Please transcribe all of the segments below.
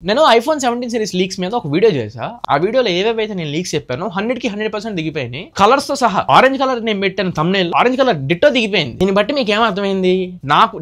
నేను iPhone 17 series leaks మీద ఒక వీడియో చేసా. ఆ వీడియోలో ఏవేవైతే నేను లీక్స్ చెప్పాను 100కి 100% దిగిపోయినాయి. కలర్స్ తో సహా ఆరెంజ్ కలర్ నేను పెట్టాను thumbnail, ఆరెంజ్ కలర్ డిట్టో దిగిపోయింది. దీన్ని బట్టి మీకు ఏమర్థమైంది?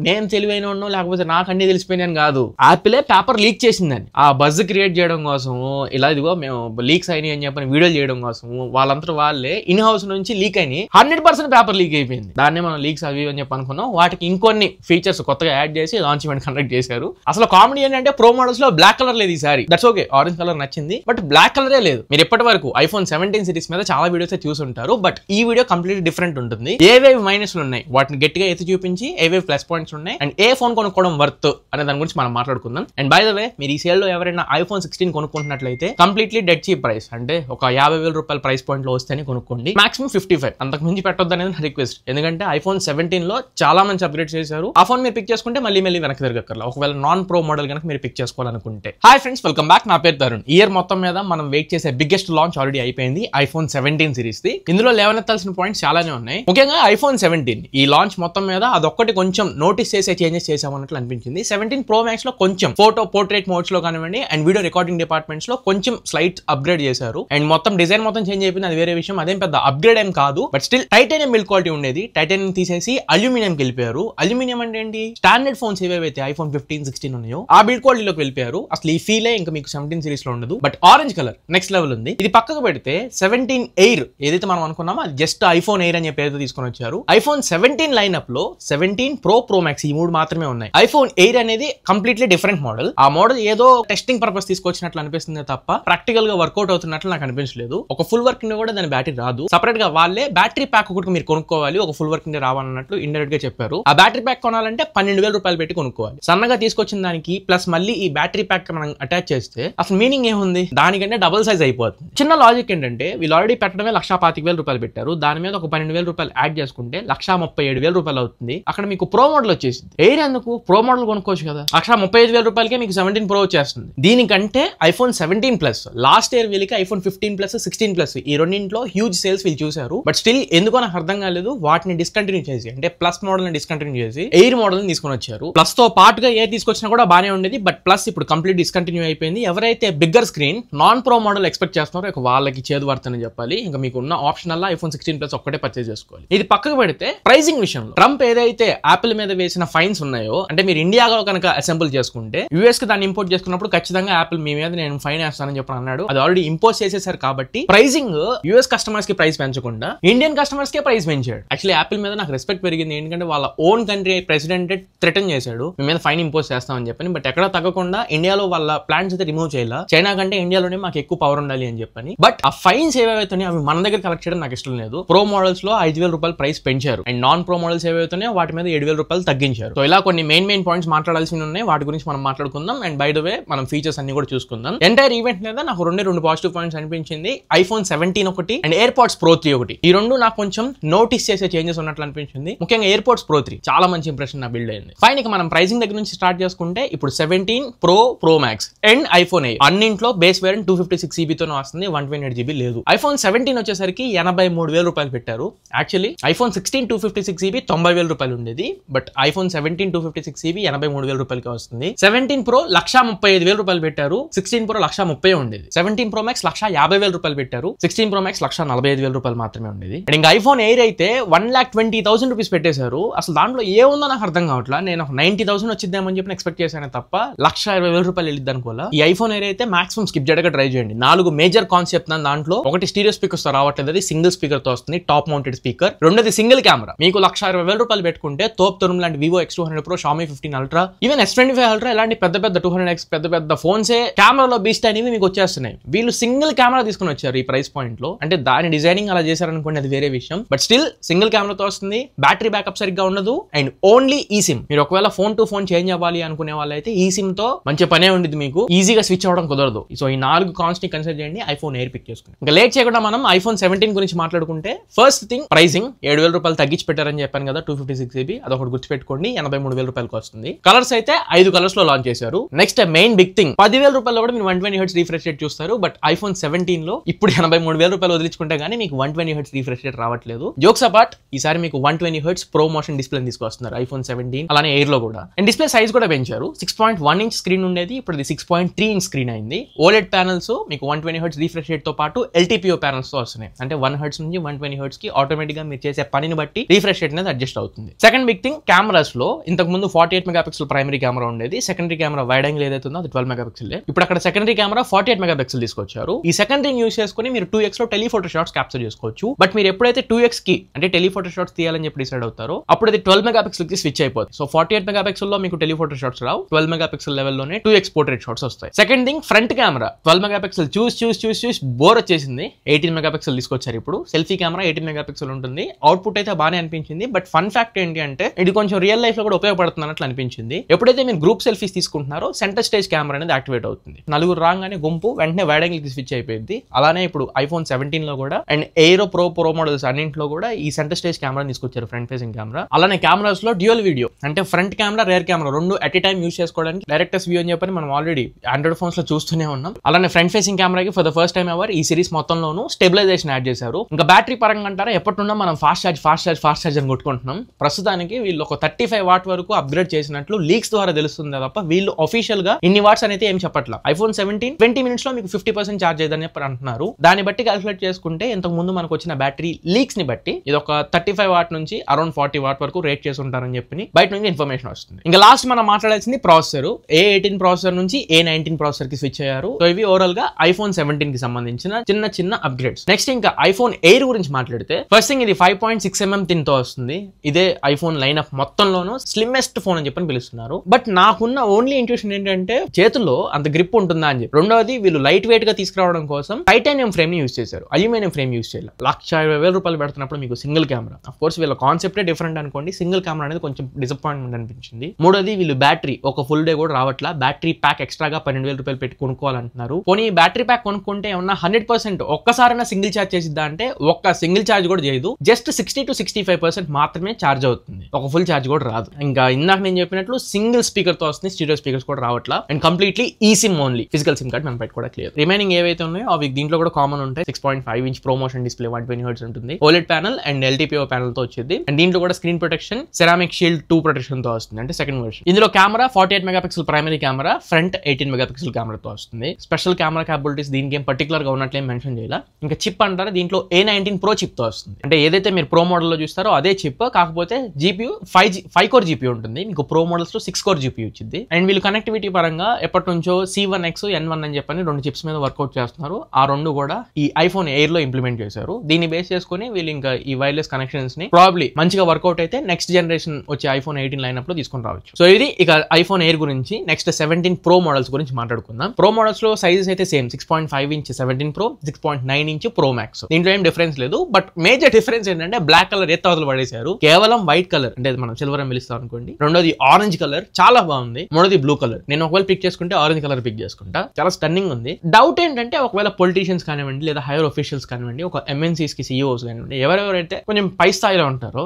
నేను తెలివైన ఉన్నో లేకపోతే నాకు అన్ని తెలిసిపోయినాను కాదు, యాపిలే పేపర్ లీక్ చేసిందని ఆ బజ్ క్రియేట్ చేయడం కోసం ఇలా ఇదిగో మేము లీక్స్ అయినాయి అని చెప్పని వీడియో చేయడం కోసం వాళ్ళంతా వాళ్ళే ఇన్ హౌస్ నుంచి లీక్ అయినాయి. 100% పేపర్ లీక్ అయిపోయింది. దాన్నే మనం లీక్స్ అవి అని చెప్పి అనుకున్నాం. వాటికి ఇంకొన్ని ఫీచర్స్ కొత్తగా యాడ్ చేసి లాంచ్ ఈవెంట్ కండక్ట్ చేశారు. అసలు కామెడీ ఏంటంటే ప్రో మోడల్స్ లో బ్లాక్ కలర్ లేదు ఈసారి. దట్స్ ఓకే, ఆరెంజ్ కలర్ నచ్చింది బట్ బ్లాక్ కలరే లేదు. మీరు ఎప్పటి వరకు ఐఫోన్ 17 సిరీస్ మీద చాలా వీడియోస్ చూసుంటారు, బట్ ఈ వీడియో కంప్లీట్ డిఫరెంట్ ఉంటుంది. ఏవేవి మైనస్లు ఉన్నాయి వాటిని గట్టిగా ఎత్తి చూపించి ఏవేవి ప్లస్ పాయింట్స్ ఉన్నాయి అండ్ ఏ ఫోన్ కొనుక్కోవడం వర్త్ అనే దాని గురించి మనం మాట్లాడుకుందాం. అండ్ బై ద వే, మీరు ఈ సేల్ లో ఎవరైనా ఐఫోన్ 16 కొనుక్కుంటున్నట్లయితే కంప్లీట్లీ డెడ్ చీప్ ప్రైస్, అంటే ఒక 50,000 రూపాయల ప్రైస్ పాయింట్ లో వస్తేనే కొనుక్కోండి. మాక్సిమం 55, అంతకు మించి పెట్టొద్దు అనేది నా రిక్వెస్ట్. ఎందుకంటే ఐఫోన్ 17 లో చాలా మంచి అప్గ్రేడ్ చేశారు. ఆ ఫోన్ మీరు పిక్ చేసుకుంటే మళ్ళీ వెనక్కి తిరగక్కర్లా, ఒకవేళ నాన్ ప్రో మోడల్ కనుక మీరు పిక్ చేసుకోవాలనుకుంటే. Hi friends, welcome back. నా పేరు తరుణ్. ఇయర్ మొత్తం మీద మనం వెయిట్ చేసే బిగ్గెస్ట్ లాంచ్ ఆల్రెడీ అయిపోయింది, ఐఫోన్ 17 సిరీస్ ది. ఇందులో లేవనెత్తాల్సిన పాయింట్స్ చాలానే ఉన్నాయి. ముఖ్యంగా ఐఫోన్ 17 ఈ లాంచ్ మొత్తం మీద అదొక్కటి కొంచెం నోటీస్ చేసే చేంజెస్ చేసామన్నట్లు అనిపించింది. 17 ప్రో మ్యాక్స్ లో కొంచెం ఫోటో పోర్ట్రేట్ మోడ్స్ లో కానివ్వండి అండ్ వీడియో రికార్డింగ్ డిపార్ట్మెంట్స్ లో కొంచెం స్లైట్ అప్గ్రేడ్ చేశారు. అండ్ మొత్తం డిజైన్ మొత్తం చేంజ్ అయిపోయింది, అది వేరే విషయం. అదేం పెద్ద అప్గ్రేడ్ ఏం కాదు, but still titanium build quality ఉండేది, టైటానియం తీసేసి అల్యూమినియం వెళ్ళిపోయారు. అల్యూమినియం అంటే ఏంటి? స్టాండర్డ్ ఫోన్స్ ఏవైతే ఐఫోన్ 15, 16 ఉన్నాయో ఆ బిల్డ్ క్వాలిటీలోకి వెళ్ళిపోయారు. అసలు ఈ ఫీలే ఇంకా మీకు 17 సిరీస్ లో ఉండదు. But orange colour next level ఉంది. ఇది పక్కకు పెడితే 17 ఎయిర్ ఏదైతే మనం అనుకున్నామో అది జస్ట్ ఐఫోన్ ఎయిర్ అని పేరుతో తీసుకొని వచ్చారు. ఐఫోన్ 17 లైనప్ లో 17 ప్రో, ప్రో మ్యాక్స్ ఈ మూడు మాత్రమే ఉన్నాయి. ఐఫోన్ ఎయిర్ అనేది కంప్లీట్లీ డిఫరెంట్ మోడల్. ఆ మోడల్ ఏదో టెస్టింగ్ పర్పస్ తీసుకొచ్చినట్లు అనిపిస్తుంది తప్ప ప్రాక్టికల్ గా వర్కౌట్ అవుతున్నట్లు నాకు అనిపించలేదు. ఒక ఫుల్ వర్కింగ్ కూడా దాని బ్యాటరీ రాదు. సపరేట్ గా వాళ్ళే బ్యాటరీ ప్యాక్ ఒకటి మీరు కొనుక్కోవాలి, ఒక ఫుల్ వర్కింగ్ రావాలన్నట్లు ఇండైరెక్ట్ గా చెప్పారు. ఆ బ్యాటరీ ప్యాక్ కొనాలంటే 12,000 రూపాయలు పెట్టి కొనుక్కోవాలి. సన్నగా తీసుకొచ్చిన దానికి ప్లస్ మళ్ళీ ఈ బ్యాటరీ ప్యాక్ మనం అటాచ్ చేస్తే అసలు మీనింగ్ ఏముంది? దానికంటే డబుల్ సైజ్ అయిపోతుంది. చిన్న లాజిక్ ఏంటంటే వీళ్ళు ఆల్రెడీ పెట్టడమే 1,25,000 రూపాయలు పెట్టారు. దాని మీద ఒక 12,000 రూపాయలు యాడ్ చేసుకుంటే 1,37,000 రూపాయలు అవుతుంది. అక్కడ మీకు ప్రో మోడల్ వచ్చేసింది. ఎయిర్ ఎందుకు? ప్రో మోడల్ కొనుక్కోవచ్చు కదా. 1,35,000 రూపాయలకే మీకు 17 ప్రో వచ్చేస్తుంది. దీనికంటే ఐఫోన్ 17 ప్లస్ లాస్ట్ ఇయర్ వీళ్ళకి ఐఫోన్ 15 ప్లస్ 16 ప్లస్ ఈ రెండింటిలో హ్యూజ్ సేల్స్ వీళ్ళు చూశారు. బట్ స్టిల్ ఎందుకో నాకు అర్థం కాలేదు, వాటిని డిస్కంటిన్యూ చేసి అంటే ప్లస్ మోడల్ ని డిస్కంటిన్యూ చేసి ఎయిర్ మోడల్ ని తీసుకొని వచ్చారు. ప్లస్ తో పాటుగా ఎయిర్ తీసుకొచ్చినా కూడా బానే ఉండేది, బట్ ప్లస్ ఇప్పుడు కంప్లీట్ డిస్కంటిన్యూ అయిపోయింది. ఎవరైతే bigger screen non pro model expect చేస్తున్నారో ఇక వాళ్ళకి చేదు వర్తని చెప్పాలి. ఇంకా మీకు ఉన్న ఆప్షన్ అలా ఐఫోన్ 16 ప్లస్ ఒక్కటే పర్చేజ్ చేసుకోవాలి. ఇది పక్కకు పెడితే ప్రైసింగ్ విషయంలో ట్రంప్ ఏదైతే యాపిల్ మీద వేసిన ఫైన్స్ ఉన్నాయో, అంటే మీరు ఇండియాలో కనుక అసెంబుల్ చేసుకుంటే యూఎస్ కి దాన్ని ఇంపోర్ట్ చేసుకున్నప్పుడు ఖచ్చితంగా యాపిల్ మీ మీద నేను ఫైన్ వేస్తానని చెప్పి అన్నాడు. అది ఆల్రెడీ ఇంపోజ్ చేసేసారు కాబట్టి ప్రైసింగ్ యూఎస్ కస్టమర్స్ కి ప్రైస్ పెంచకుండా ఇండియన్ కస్టమర్స్ కే ప్రైస్ పెంచాడు. యాక్చువల్లీ యాపిల్ మీద నాకు రెస్పెక్ట్ పెరిగింది, ఎందుకంటే వాళ్ళ ఓన్ కంట్రీ ప్రెసిడెంట్ థ్రెటన్ చేశాడు మీ మీద ఫైన్ ఇంపోజ్ చేస్తామని చెప్పని. బట్ ఎక్కడ తగ్గకుండా ఇండియాలో వాళ్ళ ప్లాన్స్ అయితే రిమూవ్ చేయాలి. చైనా కంటే ఇండియాలోనే మాకు ఎక్కువ పవర్ ఉండాలి అని చెప్పని. బట్ ఆ ఫైన్స్ ఏవైతున్నాయో అవి మన దగ్గర కలెక్ట్ చేయడం నాకు ఇష్టం లేదు. ప్రో మోడల్స్ లో 5,000 రూపాయలు ప్రైస్ పెంచారు అండ్ నాన్ ప్రో మోడల్స్ ఏవైతున్నాయో వాటి మీద 7,000 రూపాయలు తగ్గించారు. సో ఇలా కొన్ని మెయిన్ పాయింట్స్ మాట్లాడాల్సి ఉన్నాయి, వాటి గురించి మనం మాట్లాడుకుందాం. అండ్ బై ద వే మనం ఫీచర్స్ అన్ని కూడా చూసుకుందాం. ఎంటైర్ ఈవెంట్ మీద నాకు రెండు పాజిటివ్ పాయింట్స్ అనిపించింది. ఐఫోన్ 17 ఒకటి అండ్ ఎయిర్పోడ్స్ ప్రో 3 ఒకటి. ఈ రెండు నాకు కొంచెం నోటీస్ చేసే చేంజెస్ ఉన్నట్లు అనిపించింది. ముఖ్యంగా ఎయిర్పోడ్స్ ప్రో 3 చాలా మంచి ఇంప్రెషన్ నా బిల్డ్ అయింది. ఫైన్, ఇక మనం ప్రైసింగ్ దగ్గర నుంచి స్టార్ట్ చేసుకుంటే ఇప్పుడు 17 pro, pro max and iPhone air అన్నింట్లో బేస్ వేరియంట్ 256GB తోనే వస్తుంది, 128GB లేదు. ఐఫోన్ 17 వచ్చేసరికి 83,000 రూపాయలు పెట్టారు. యాక్చువల్లీ ఐఫోన్ 16 256GB 90,000 రూపాయలు ఉండేది, బట్ ఐఫోన్ 17 256GB 83,000 రూపాయలకి వస్తుంది. 17 ప్రో 135,000 రూపాయలు పెట్టారు, 16 ప్రో 130,000 ఉండేది. 17 ప్రో మ్యాక్స్ 150,000 రూపాయలు పెట్టారు, 16 ప్రో మ్యాక్స్ 145,000 రూపాయలు మాత్రమే ఉండేది. అండ్ ఇంకా ఐఫోన్ ఎయిర్ అయితే 1,20,000 రూపీస్ పెట్టేశారు. అసలు దాంట్లో ఏముందో నాకు అర్థం కావట్లా. నేను 90,000 వచ్చిద్దామని చెప్పి ఎక్స్పెక్ట్ చేశాను తప్ప 1,20,000 రూపాయలు వెళ్ళిద్ది అనుకోవాలా. ఈ ఐఫోన్ ఎయిర్ అయితే మాక్సిమం స్కిప్ చేయడానికి ట్రై చేయండి. 4 మేజర్ కాన్సెప్ట్ దాంట్లో ఒకటి స్టీరియో స్పీకర్స్ తో రావట్లేదు, అది సింగిల్ స్పీకర్ తో వస్తుంది, టాప్ మౌంటెడ్ స్పీకర్. రెండోది సింగిల్ కెమెరా. మీకు 1,20,000 రూపాయలు పెట్టుకుంటే తోప్ తరుణ్ లాంటి Vivo X200 Pro, Xiaomi 15 Ultra, even S25 Ultra ఇలాంటి పెద్ద 200X పెద్ద ఫోన్స్ కెమెరాలో బీస్ట్ అనేవి మీకు వచ్చేస్తున్నాయి. వీళ్ళు సింగిల్ కెమెరా తీసుకుని వచ్చారు ఈ ప్రైస్ పాయింట్ లో. అంటే దాని డిజైనింగ్ అలా చేశారనుకోండి, అది వేరే విషయం. బట్ స్టిల్ సింగిల్ కెమెరాతో వస్తుంది, బ్యాటరీ బ్యాకప్ సరిగ్గా ఉండదు అండ్ ఓన్లీ ఈ సిమ్. మీరు ఒకవేళ ఫోన్ టు ఫోన్ చేంజ్ అవ్వాలి అనుకునే వాళ్ళైతే ఈ సిమ్ తో మంచి పనే ఉండేది, మీకు ఈజీగా స్విచ్ అవ్వడం కుదరదు. సో ఈ 4 కాన్స్ ని కన్సిడర్ చేయండి, ఐఫోన్ ఎయిర్ పిక్ చేసుకుని. ఇంకా లేట్ చేయకుండా మనం ఐఫోన్ 17 గురించి మాట్లాడుకుంటే ఫస్ట్ థింగ్ ప్రైసింగ్ 7,000 రూపాయలు తగ్గించి పెట్టారని చెప్పాను కదా, 256GB అదొకటి గుర్తుపెట్టుకోండి, 83,000 రూపాయలకు వస్తుంది. కలర్స్ అయితే 5 కలర్స్ లో లాంచ్ చేశారు. నెక్స్ట్ మెయిన్ బిగ్ థింగ్ 10,000 రూపాయలు కూడా మీరు 120Hz రిఫ్రెష్ రేట్ చూస్తారు. బట్ ఐఫోన్ 17 లో ఇప్పుడు 83,000 రూపాయలు వదిలించుకుంటే గానీ మీకు 120Hz రిఫ్రెష్ రేట్ రావట్లేదు. జోక్స్ అపార్ట్, ఈసారి మీకు 120Hz ప్రో మోషన్ డిస్ప్లే తీసుకొస్తున్నారు ఐఫోన్ 17, అలానే ఎయిర్ లో కూడా. అండ్ డిస్ప్లే సైజ్ కూడా పెంచారు. 6.1 ఇంచ్ స్క్రీన్ ఉండేది, ఇప్పుడు ఇది 6.3 ఇంచ్ స్క్రీన్ అయింది. ఓలెడ్ ప్యానల్స్ మీకు 120 Hz రిఫ్రెష్ రేట్ తో పాటు LTPO ప్యానల్స్ తో వస్తున్నాయి. అంటే 1 Hz నుంచి 120 Hz కి ఆటోమేటిక్ గా మీరు చేసే పనిని బట్టి రిఫ్రెష్ రేట్ అనేది అడ్జస్ట్ అవుతుంది. సెకండ్ బిగ్ థింగ్, కెమెరాస్ లో ఇంతకు ముందు 48 మెగాపిక్సెల్ ప్రైమరీ కెమెరా ఉండేది. సెకండరీ కెమెరా వైడ్ యాంగిల్ ఏదైతే ఉందో అది 12 మెగాపిక్సెల్. ఇప్పుడు అక్కడ సెకండరీ కెమెరా 48 మెగాపిక్సెల్ తీసుకొచ్చారు. ఈ సెకండరీని యూస్ చేసుకుని మీరు 2x లో టెలిఫోటో షాట్స్ క్యాప్చర్ చేసుకోవచ్చు. బట్ మీరు ఎప్పుడైతే 2x కి అంటే టెలిఫోటో షాట్స్ తీయాలని చెప్పి డిసైడ్ అవుతారో అప్పుడు అది 12 మెగాపిక్సెల్ కి స్విచ్ అయిపోతుంది. సో 48 మెగాపిక్సెల్ లో మీకు టెలిఫోటో షాట్స్ రావు, 12 మెగాపిక్సెల్ లెవెల్లోనే 2x పోర్ట్రేట్ షాట్స్ వస్తాయి. Second thing, front camera 12 megapixel చూసి బోర్ వచ్చేసింది. 18 మెగాపిక్సెల్ తీసుకొచ్చారు. ఇప్పుడు సెల్ఫీ కెమెరా 18 మెగాపిక్సెల్ ఉంటుంది. అవుట్పుట్ అయితే బాగానే అనిపించింది. బట్ ఫన్ ఫ్యాక్ట్ ఏంటి అంటే ఇది కొంచెం రియల్ లైఫ్ లో కూడా ఉపయోగపడుతున్నట్లు అనిపించింది. ఎప్పుడైతే మీరు గ్రూప్ సెల్ఫీస్ తీసుకుంటున్నారో సెంటర్ స్టేజ్ కెమెరా అనేది యాక్టివేట్ అవుతుంది. నలుగురు రాగానే గుంపు వెంటనే వైడ్ యాంగిల్ కి స్విచ్ అయిపోయింది. అలానే ఇప్పుడు iPhone 17 లో కూడా అండ్ ఎయిరో ప్రో మోడల్స్ అన్నింటిలో కూడా ఈ సెంటర్ స్టేజ్ కెమెరా తీసుకొచ్చారు, ఫ్రంట్ ఫేసింగ్ కెమెరా. అలానే కెమెరాస్ లో డ్యూయల్ వీడియో అంటే ఫ్రంట్ కెమెరా రేర్ కెమెరా రెండు అట్ ఏ టైం యూస్ చేసుకోవడానికి డైరెక్టర్స్ వ్యూ అని చెప్పని మనం ఆల్రెడీ ఆండ్రాయిడ్ ఫోన్స్ లో చూస్తూనే ఉన్నాం. అలానే ఫ్రంట్ ఫేసింగ్ కెమెరాకి for the first time ever ఈ సిరీస్ మొత్తంలోనూ స్టెబిలైజేషన్ యాడ్ చేశారు. ఇంకా బ్యాటరీ పరంగా అంటారా ఎప్పటినుండో మనం ఫాస్ట్ ఛార్జ్ అని కొట్టుకుంటున్నాం. ప్రస్తుతానికి వీళ్ళు ఒక 35 వాట్ వరకు అప్గ్రేడ్ చేసినట్లు లీక్స్ ద్వారా తెలుస్తుంది తప్ప వీళ్ళు అఫీషియల్ గా ఇన్ని వాట్స్ అనేది ఏం చెప్పట్లా. iPhone 17 20 మినిట్స్ లో మీకు 50% ఛార్జ్ అయ్యిందని చెప్పి అంటున్నారు. దాన్ని బట్టి క్యాల్కులేట్ చేసుకుంటే ఇంతకు ముందు మనకు వచ్చిన బ్యాటరీ లీక్స్ ని బట్టి ఇది ఒక 35 వాట్ నుంచి అరౌండ్ 40 వాట్ వరకు రేట్ చేసి ఉంటారని చెప్పి బయట నుంచి ఇన్ఫర్మేషన్ వస్తుంది. ఇంకా లాస్ట్ మనం మాట్లాడాల్సింది ప్రాసెసర్. A18 ప్రాసెసర్ నుంచి A19 ప్రాసెసర్ కి స్విచ్ అయ్యారు. సో ఇవి ఓవరాల్ గా iPhone 17 కి సంబంధించిన చిన్న అప్గ్రేడ్స్. నెక్స్ట్ ఇంకా iPhone Air గురించి మాట్లాడితే ఫస్ట్ థింగ్ ఇది 5.6mm థిన్ తో వస్తుంది. ఇదే iPhone లైనప్ మొత్తంలోనూ స్లిమ్మెస్ట్ ఫోన్ అని చెప్పని పిలుస్తున్నారు. బట్ నాకున్న ఓన్లీ ఇంట్యూషన్ ఏంటంటే చేతుల్లో అంత గ్రిప్ ఉంటుందా అని చెప్పి. రెండోది వీళ్ళు లైట్ వెయిట్ గా తీసుకురావడం కోసం టైటానియం ఫ్రేమ్ ని యూస్ చేశారు, అల్యూమినియం ఫ్రేమ్ యూస్ చేయాలి. 1,20,000 పెడుతున్నప్పుడు మీకు సింగిల్ కెమెరా, ఆఫ్ కోర్స్ వీళ్ళ కాన్సెప్టే డిఫరెంట్ అనుకోండి, సింగిల్ కెమెరా అనేది కొంచెం డిసప్పాయింట్మెంట్ అనిపించింది. మూడోది వీళ్ళు బ్యాటరీ ఒక ఫుల్ డే కూడా రావట్లా, బ్యాటరీ ప్యాక్ ఎక్స్ట్రాగా 12,000 పెట్టి కొనుక్కోవాలంటున్నారు. పోనీ బ్యాటరీ ప్యాక్ కొనుక్కుంటే ఏమన్నా 100% ఒక్కసారైనా సింగిల్ ఛార్జ్ చేసిద్దా అంటే ఒక్క సింగిల్ ఛార్జ్ కూడా చేయదు. జస్ట్ 60 to 65% మాత్రమే ఛార్జ్ అవుతుంది, ఒక ఫుల్ ఛార్జ్ కూడా రాదు. ఇంకా ఇందాక నేను చెప్పినట్లు సింగిల్ స్పీకర్ తో వస్తుంది, స్టీరియో స్పీకర్స్ కూడా రావట్లా. అండ్ కంప్లీట్లీ ఈ SIM only, physical SIM card మనం పెట్టుకోవట్లేదు. రిమైనింగ్ ఏవైతే ఉన్నాయో అవి దీంట్లో కూడా కామన్ ఉంటాయి. 6.5 ఇంచ్ ప్రో-మోషన్ డిస్ప్లే 120 Hz ఉంటుంది, OLED panel and LTPO panel తో వచ్చింది. అండ్ దీంట్లో కూడా screen protection ceramic shield 2 protection తో వస్తుంది, అంటే సెకండ్ వర్షన్. ఇందులో camera 48 megapixel primary camera, front 18 megapixel కెమెరాతో వస్తుంది. స్పెషల్ కెమెరా క్యాపబిలిటీస్ దీనికి ఏం పర్టికులర్ గా ఉన్నట్లేం మెన్షన్ చేయాలి. ఇంకా చిప్ అంటారా దీంట్లో A19 Pro చిప్ తో వస్తుంది. అంటే ఏదైతే మీరు ప్రో మోడల్ లో చూస్తారో అదే చిప్, కాకపోతే GPU 5 కోర్ GPU ఉంటుంది. మీకు ప్రో మోడల్స్ లో 6 కోర్ GPU వచ్చింది. అండ్ వీళ్ళు కనెక్టివిటీ పరంగా ఎప్పటి నుంచో C1X N1 అని చెప్పని 2 చిప్స్ మీద వర్కౌట్ చేస్తున్నారు. ఆ 2 కూడా ఈ iPhone Air లో ఇంప్లిమెంట్ చేశారు. దీన్ని బేస్ చేసుకుని వీళ్ళు ఇంకా ఈ వైర్లెస్ కనెక్షన్స్ ని ప్రాబ్లీ మంచిగా వర్కౌట్ అయితే నెక్స్ట్ జనరేషన్ వచ్చే iPhone 18 లైనప్ లో తీసుకొని రావచ్చు. సో ఇది ఇక iPhone Air గురించి. నెక్స్ట్ 17 Pro మోడల్స్ గురించి మాట్లాడుకుందాం. ప్రో మోడల్స్ లో సైజెస్ అయితే same 6.5 inch 17 Pro, 6.9 inch Pro Max. దీంట్లో ఏం డిఫరెన్స్ లేదు. బట్ మేజర్ డిఫరెన్స్ ఏంటంటే బ్లాక్ కలర్ ఎత్తవతలు పడేశారు, కేవలం వైట్ కలర్ అంటే మనం సిల్వర్ అని పిలుస్తాం అనుకోండి. రెండోది ఆరెంజ్ కలర్ చాలా బాగుంది. మూడోది బ్లూ కలర్. నేను ఒకవేళ పిక్ చేసుకుంటే ఆరెంజ్ కలర్ పిక్ చేసుకుంటా, చాలా స్టన్నింగ్ ఉంది. డౌట్ ఏంటంటే ఒకవేళ పొలిటీషియన్స్ కానివ్వండి లేదా హైయర్ ఆఫీషియల్స్ కానివ్వండి, ఒక MNCs కి CEOs కానివ్వండి, ఎవరెవరైతే కొంచెం పై స్థాయిలో ఉంటారో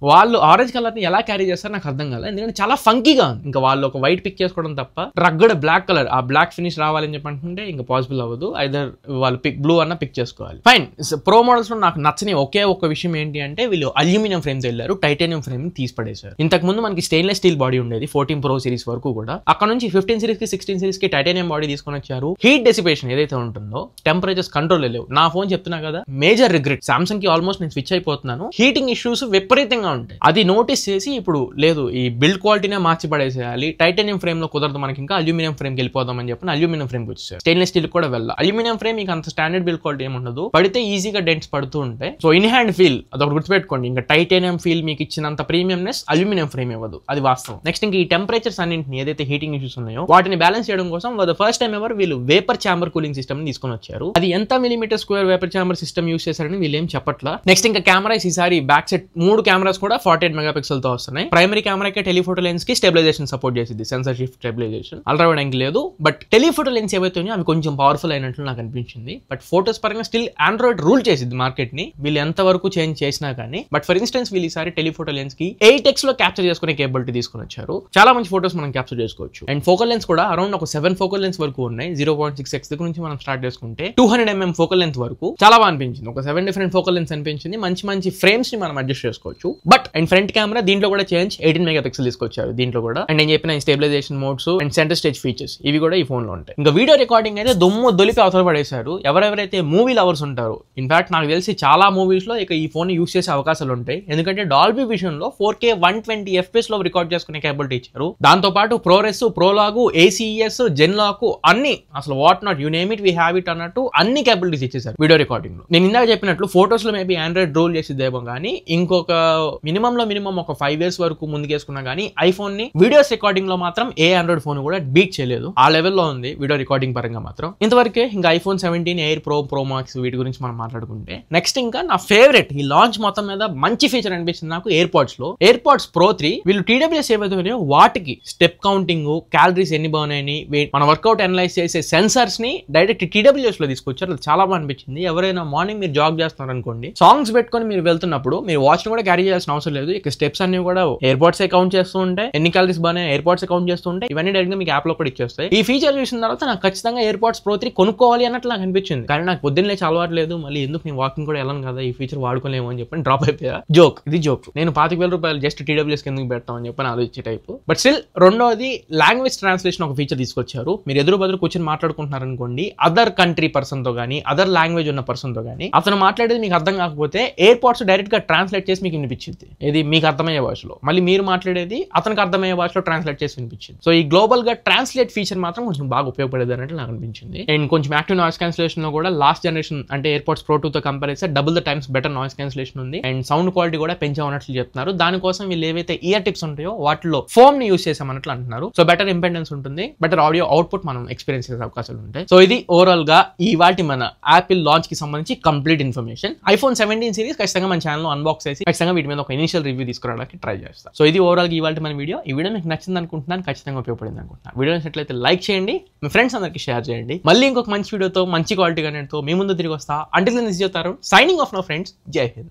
వాళ్ళు ఆరెంజ్ కలర్ ని ఎలా క్యారీ చేస్తారో నాకు అర్థం కాలేదు. ఎందుకంటే చాలా ఫంకీగా ఉంది. ఇంకా వాళ్ళు ఒక వైట్ పిక్ చేసుకోవడం తప్ప రగ్గడ బ్లాక్ కలర్ ఆ బ్లాక్ ఫినిష్ రావాలని చెప్పి అనుకుంటే ఇంకా పాసిబుల్ అవ్వదు. ఐదర్ వాళ్ళు బ్లూ అన్న పిక్ చేసుకోవాలి. ఫైన్. ప్రో మోడల్స్ లో నాకు నచ్చని ఒకే ఒక విషయం ఏంటి అంటే వీళ్ళు అల్యూమినియం ఫ్రేమ్ తో వెళ్ళారు, టైటానియం ఫ్రేమ్ ని తీసి పడేశారు. ఇంతకు ముందు మనకి స్టెయిన్లెస్ స్టీల్ బాడీ ఉండేది 14 Pro సిరీస్ వరకు కూడా. అక్కడ నుంచి 15 సిరీస్ కి 16 సిరీస్ కి టైటానియం బాడీ తీసుకొని వచ్చారు. హీట్ డెసిపేషన్ ఏదైతే ఉంటుందో, టెంపరేచర్స్ కంట్రోల్ లేవు. నా ఫోన్ చెప్తున్నా కదా, మేజర్ రిగ్రెట్. సామ్సంగ్ కి ఆల్మోస్ట్ నేను స్విచ్ అయిపోతున్నాను, హీటింగ్ ఇష్యూస్ విపరీతంగా ఉంటాయి. అది నోటీస్ చేసి ఇప్పుడు లేదు ఈ బిల్డ్ క్వాలిటీనే మార్చి పడేసేయాలి, టైటానియం ఫ్రేమ్ లో కుదరదు మనకి, ఇంకా అల్యూమినియం ఫ్రేమ్ కి వెళ్ళిపోదాం అని చెప్పి అల్యూమినియం ఫ్రేమ్ కి వచ్చేసారు. స్టెయిన్లెస్ స్టీల్ కూడా వెళ్ళాలి. అల్యూమినియం ఫ్రేమ్ మీకు అంత స్టాండర్డ్ బిల్డ్ క్వాలిటీ ఏమి ఉండదు, పడితే ఈజీగా డెంట్స్ పడుతూ ఉంటాయి. సో ఇన్ హ్యాండ్ ఫీల్ అదొకటి గుర్తుపెట్టుకోండి. ఇంకా టైటానియం ఫీల్ మీకు ఇచ్చినంత ప్రీమియంనెస్ అల్యూమినియం ఫ్రేమ్ ఇవ్వదు, అది వాస్తవం. నెక్స్ట్ ఇంకా ఈ టెంపరేచర్స్ అన్నింటిని ఏదైతే హీటింగ్ ఇష్యూస్ ఉన్నాయో వాటిని బ్యాలెన్స్ చేయడం కోసం ఫస్ట్ టైం ఎవరు వీళ్ళు వేపర్ ఛాంబర్ కూలింగ్ సిస్టమ్ తీసుకొని వచ్చారు. అది ఎంత millimetre square vapour chamber system use చేశారని వీళ్ళు ఏం చెప్పట్లా. నెక్స్ట్ ఇంకా కెమెరాస్ ఈసారి బ్యాక్ సెట్ 3 కెమెరాస్ కూడా 48 మెగాపిక్సెల్ తో వస్తున్నాయి. ప్రైమరీ కెమెరాకి టెలిఫోటో లెన్స్ కి స్టెబిలైజేషన్ సపోర్ట్ చేసింది, sensor shift stabilization. Ultra wide angle లేదు, బట్ టెలిఫోటో లెన్స్ ఏవైతే ఉన్నాయో అవి కొంచెం పవర్ఫుల్ అయినట్లు నాకు అనిపించింది. బట్ ఫోటోస్ పరంగా స్టిల్ ఆండ్రాయిడ్ రూల్ చేసింది మార్కెట్ ని, వీళ్ళు ఎంత వరకు చేంజ్ చేసినా కానీ. బట్ ఫర్ ఇన్స్టెన్స్ వీళ్ళు ఈసారి టెలిఫోటో లెన్స్ కి 8x లో క్యాప్చర్ చేసుకునే కేబిలిటీ తీసుకొని వచ్చారు. చాలా మంచి ఫోటోస్ మనం క్యాప్చర్ చేసుకోవచ్చు. అండ్ ఫోకల్ లెన్స్ కూడా అరౌండ్ ఒక 7 ఫోకల్ లెన్స్ వరకు ఉన్నాయి. 0.6x దగ్గర నుంచి మనం స్టార్ట్ చేసుకుంటే 200mm ఫోకల్ లెన్స్ వరకు చాలా బాగా అనిపించింది. ఒక 7 డిఫరెంట్ ఫోకల్ లెన్స్ అనిపించింది. మంచి ఫ్రేమ్స్ ని మనం అడ్జస్ట్ చేసుకోవచ్చు. బట్ అండ్ ఫ్రంట్ కెమెరా దీంట్లో కూడా చేంజ్ 18 మెగాపిక్సెల్ తీసుకొచ్చారు దీంట్లో కూడా. అండ్ నేను చెప్పిన stabilization modes and centre stage features ఇవి కూడా ఈ ఫోన్ లో ఉంటాయి. ఇంకా వీడియో రికార్డింగ్ అయితే దుమ్ము దొలిపి అవతల పడేశారు. ఎవరెవరైతే మూవీ లవర్స్ ఉంటారు, ఇన్ఫాక్ట్ నాకు తెలిసి చాలా మూవీస్ లో ఇక ఈ ఫోన్ యూస్ చేసే అవకాశాలు ఉంటాయి. ఎందుకంటే డాల్బీ విజన్ లో 4K 120 FPS లో రికార్డ్ చేసుకునే కేబిలిటీ ఇచ్చారు. దాంతో పాటు ప్రోరెస్, ప్రోలాగు, ACES, జెన్లాక్ అన్ని అసలు what not you name it we have it అన్నట్టు అన్ని కేబిలిటీస్ ఇచ్చేసారు వీడియో రికార్డింగ్ లో. నేను ఇందాక చెప్పినట్లు ఫోటోస్ లో మేబీ ఆండ్రాయిడ్ రోల్ చేసిద్దేమో కానీ ఇంకొక మినిమం ఒక 5 years వరకు ముందుకేసుకున్నా కానీ ఐఫోన్ ని వీడియోస్ రికార్డింగ్ లో మాత్రం ఏ ఆండ్రాయిడ్ ఫోన్ కూడా బీట్ చేయలేదు. ఆ లెవెల్లో ఉంది వీడియో రికార్డింగ్ పరంగా మాత్రం. ఇంతవరకే ఇంకా ఐఫోన్ 17 ఎయిర్ ప్రో మాక్స్ వీటి గురించి మనం మాట్లాడుకుంటే నెక్స్ట్ ఇంకా నా ఫేవరెట్ ఈ లాంచ్ మొత్తం మీద మంచి ఫీచర్ అనిపించింది నాకు ఎయిర్ పాడ్స్ Pro 3. వీళ్ళు TWS ఏవైతే వాటికి స్టెప్ కౌంటింగ్, క్యాలరీస్ ఎన్ని బాగున్నాయని, మన వర్కౌట్ అనలైజ్ చేసే సెన్సర్స్ ని డైరెక్ట్ TWS లో తీసుకొచ్చారు. అది చాలా బాగా అనిపించింది. ఎవరైనా మార్నింగ్ మీరు జాగ్ చేస్తున్నారు అనుకోండి, సాంగ్స్ పెట్టుకొని మీరు వెళ్తున్నప్పుడు మీరు వాచ్ ని కూడా క్యారీ చేయాల్సిన అవసరం లేదు. ఇక స్టెప్స్ అన్ని కూడా ఎయిర్ పాడ్స్ కౌంట్ చేస్తూ ఉంటాయి, ఎన్ని క్యాలరీస్ బాగా ఎయిర్ పాడ్స్ కౌంట్ చేస్తూ ఉంటాయి. ఇవన్నీ డైరెక్ట్ గా మీకు యాప్ లో కూడా ఇచ్చేస్తాయి. ఈ ఫీచర్ చూసిన తర్వాత నాకు ఖచ్చితంగా AirPods Pro 3 కొనుక్కోవాలి అన్నట్లు నాకు అనిపించింది. కానీ నాకు పొద్దున్న లేచి అలవాటు లేదు, మళ్ళీ ఎందుకు నేను వాకింగ్ కూడా వెళ్ళను కదా, ఈ ఫీచర్ వాడుకోలేము అని చెప్పి డ్రాప్ అయిపోయా. ఇది జోక్. నేను 25,000 రూపాయలు జస్ట్ TWS కిందకి పెడతామని చెప్పి ఆలోచించే టైప్. బట్ స్టిల్ రెండోది లాంగ్వేజ్ ట్రాన్స్లేషన్ ఒక ఫీచర్ తీసుకొచ్చారు. మీరు ఎదురు బదురు కూర్చొని మాట్లాడుకుంటున్నారు అనుకోండి, అదర్ కంట్రీ పర్సన్ తో గానీ అదర్ లాంగ్వేజ్ ఉన్న పర్సన్ తో గానీ అతను మాట్లాడేది మీకు అర్థం కాకపోతే AirPods డైరెక్ట్ గా ట్రాన్స్లేట్ చేసి మీకు వినిపించింది. ఇది మీకు అర్థమయ్యే భాషలో, మళ్ళీ మీరు మాట్లాడేది అతనికి అర్థమయ్యే భాషలో ట్రాన్స్లేట్ చేసి వినిపించింది. సో ఈ గ్లోబల్ గా ట్రాన్స్లేట్ ఫీచర్ మాత్రం కొంచెం బాగా ఉపయోగపడేది అన్నట్టు నాకు అనిపించింది. అండ్ కొంచెం యాక్టివ్ నాయిస్ క్యాన్సిలేషన్ లో కూడా లాస్ట్ జనరేషన్ అంటే AirPods Pro 2 తో కంపేర్ చేస్తే double the times better noise cancellation ఉంది. అండ్ సౌండ్ క్వాలిటీ కూడా పెంచామన్నట్లు చెప్తున్నారు. దానికోసం వీళ్ళు ఏవైతే ఇయర్ టిప్స్ ఉంటాయో వాటిలో ఫోమ్ ని యూస్ చేసామన్నట్లు అంటున్నారు. సో బెటర్ ఇంపెండెన్స్ ఉంటుంది, బెటర్ ఆడియో అవుట్పుట్ మనం ఎక్స్పీరియన్స్ చేసే అవకాశాలు ఉంటాయి. సో ఇది ఓవరాల్ గా ఈ వాటి మన యాపిల్ లాంచ్ కి సంబంధించి కంప్లీట్ ఇన్ఫర్మేషన్. ఐఫోన్ 17 సిరీస్ ఖచ్చితంగా మన ఛానల్ లో అన్బాక్స్ చేసి ఖచ్చితంగా వీటి మీద ఒక ఇనిషియల్ రివ్యూ తీసుకురావడానికి ట్రై చేస్తాం. సో ఇది ఓవరాల్ గా ఇవాళ మన వీడియో. ఈ వీడియో మీకు నచ్చింది అనుకుంటున్నాను, ఖచ్చితంగా ఉపయోగపడింది అనుకుంటున్నాను. వీడియో నచ్చినట్లయితే లైక్ చేయండి, మీ ఫ్రెండ్స్ అందరికి షేర్ చేయండి. మళ్ళీ ఇంకొక మంచి వీడియోతో మంచి క్వాలిటీ కంటెంట్ తో మీ ముందు తిరిగి వస్తా. Until then this is your Tarun signing off now friends. Jai Hind.